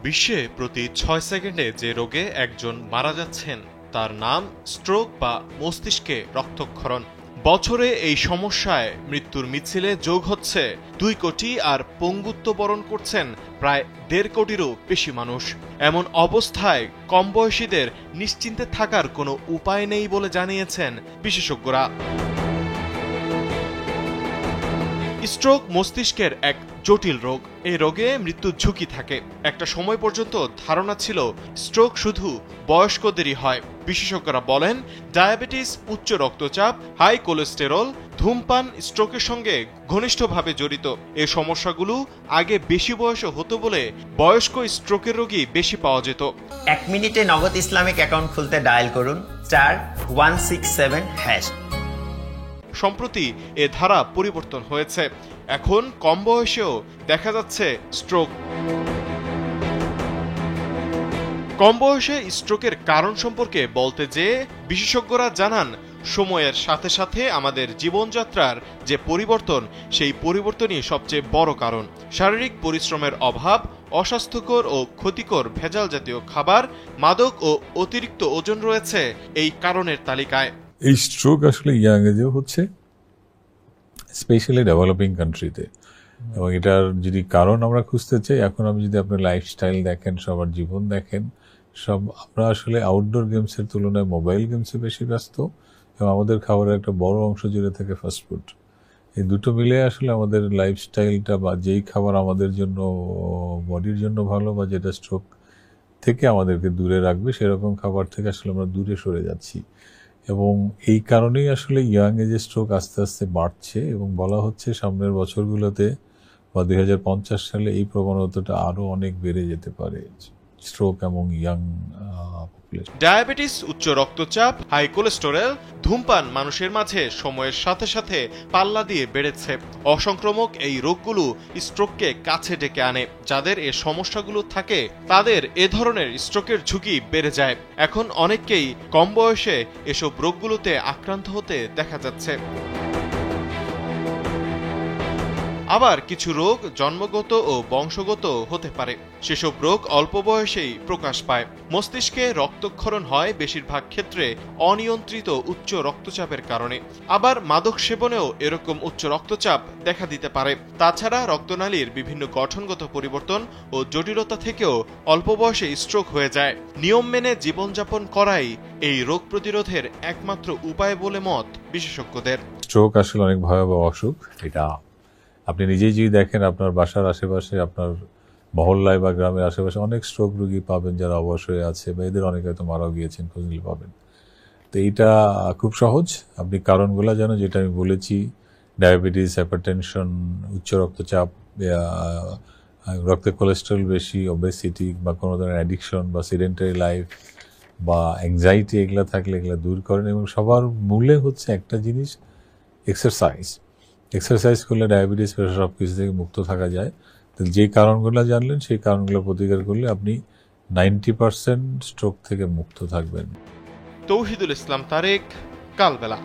বিশ্বে প্রতি ৬ সেকেন্ডে যে রোগে একজন মারা যাচ্ছেন তার নাম স্ট্রোক বা মস্তিষ্কে রক্তক্ষরণ। বছরে এই সমস্যায় মৃত্যুর মিছিলে যোগ হচ্ছে ২ কোটি, আর পঙ্গুত্ব বরণ করছেন প্রায় ১.৫ কোটিরও বেশি মানুষ। এমন অবস্থায় কম বয়সীদের নিশ্চিন্তে থাকার কোনো উপায় নেই বলে জানিয়েছেন বিশেষজ্ঞরা। স্ট্রোক মস্তিষ্কের এক জটিল রোগ। এই রোগে মৃত্যুর ঝুঁকি থাকে। একটা সময় পর্যন্ত ধারণা ছিল স্ট্রোক শুধু বয়স্কদেরই হয়। বিশেষজ্ঞরা বলেন, ডায়াবেটিস, উচ্চ রক্তচাপ, হাই কোলেস্টেরল, ধূমপান স্ট্রোকের সঙ্গে ঘনিষ্ঠভাবে জড়িত। এই সমস্যাগুলো আগে বেশি বয়সে হতো বলে বয়স্ক স্ট্রোকের রোগী বেশি পাওয়া যেত। 1 মিনিটে নগদ ইসলামিক অ্যাকাউন্ট খুলতে ডায়াল করুন *167#। সম্প্রতি এ ধারা পরিবর্তন হয়েছে। এখন কম বয়সেও দেখা যাচ্ছে স্ট্রোক। কম বয়সে স্ট্রোকের কারণ সম্পর্কে বলতে যেয়ে বিশেষজ্ঞরা জানান, সময়ের সাথে সাথে আমাদের জীবনযাত্রার যে পরিবর্তন, সেই পরিবর্তনই সবচেয়ে বড় কারণ। শারীরিক পরিশ্রমের অভাব, অস্বাস্থ্যকর ও ক্ষতিকর ভেজাল জাতীয় খাবার, মাদক ও অতিরিক্ত ওজন রয়েছে এই কারণের তালিকায়। এই স্ট্রোক আসলে ইয়াং এজেও হচ্ছে, স্পেশালি ডেভেলপিং কান্ট্রিতে। এবং এটার যদি কারণ আমরা খুঁজতে চাই, এখন আমি যদি আপনার লাইফস্টাইল দেখেন, সবার জীবন দেখেন, আমরা আসলে আউটডোর গেমসের তুলনায় মোবাইল গেমসে বেশি ব্যস্ত, এবং আমাদের খাবারের একটা বড় অংশ জুড়ে থাকে ফাস্টফুড। এই দুটো মিলে আসলে আমাদের লাইফস্টাইলটা বা যেই খাবার আমাদের জন্য, বডির জন্য ভালো বা যেটা স্ট্রোক থেকে আমাদেরকে দূরে রাখবে, সেরকম খাবার থেকে আসলে আমরা দূরে সরে যাচ্ছি। এবং এই কারণেই আসলে ইয়াং এজে স্ট্রোক আস্তে আস্তে বাড়ছে, এবং বলা হচ্ছে সামনের বছরগুলোতে বা ২০৫০ সালে এই প্রবণতাটা আরো অনেক বেড়ে যেতে পারে, স্ট্রোক এবং ইয়াং পপুলেশন। ডায়াবেটিস, উচ্চ রক্তচাপ, হাই কোলেস্টেরল, ধূমপান মানুষের মাঝে সময়ের সাথে সাথে পাল্লা দিয়ে বেড়েছে। অসংক্রামক এই রোগগুলো স্ট্রোককে কাছে ডেকে আনে। যাদের এ সমস্যাগুলো থাকে তাদের এ ধরনের স্ট্রোকের ঝুঁকি বেড়ে যায়। এখন অনেককেই কম বয়সে এসব রোগগুলোতে আক্রান্ত হতে দেখা যাচ্ছে। আবার কিছু রোগ জন্মগত ও বংশগত হতে পারে। সেসব রোগ অল্প বয়সেই প্রকাশ পায়। মস্তিষ্কে রক্তক্ষরণ হয় বেশিরভাগ ক্ষেত্রে অনিয়ন্ত্রিত উচ্চ রক্তচাপের কারণে। আবার মাদক সেবনেও এরকম উচ্চ রক্তচাপ দেখা দিতে পারে। তাছাড়া রক্তনালীর বিভিন্ন গঠনগত পরিবর্তন ও জটিলতা থেকেও অল্প বয়সে স্ট্রোক হয়ে যায়। নিয়ম মেনে জীবনযাপন করাই এই রোগ প্রতিরোধের একমাত্র উপায় বলে মত বিশেষজ্ঞদের। স্ট্রোক আসলে অনেক ভয়াবহ অসুখ। এটা আপনি নিজেই যদি দেখেন, আপনার বাসার আশেপাশে, আপনার মহল্লায় বা গ্রামের আশেপাশে অনেক স্ট্রোক রোগী পাবেন যারা অবশ্যই আছে, বা এদের অনেকে হয়তো মারাও গিয়েছেন, খুঁজলে পাবেন। তো এইটা খুব সহজ। আপনি কারণগুলো জানেন, যেটা আমি বলেছি, ডায়াবেটিস, হাইপারটেনশন, উচ্চ রক্তচাপ, রক্তে কোলেস্টেরল বেশি, ওবেসিটি বা কোনো ধরনের অ্যাডিকশন বা সিডেন্টারি লাইফ বা অ্যাংজাইটি, এগুলো থাকলে এগুলো দূর করেন। এবং সবার মূলে হচ্ছে একটা জিনিস, এক্সারসাইজ। এক্সারসাইজ করলে ডায়াবেটিস, প্রেশার, সব কিছু থেকে মুক্ত থাকা যায়। তো যে কারণগুলো জানলেন, সেই কারণগুলো প্রতিকার করলে আপনি 90% স্ট্রোক থেকে মুক্ত থাকবেন। তৌহিদুল ইসলাম তারেক, কালবেলা।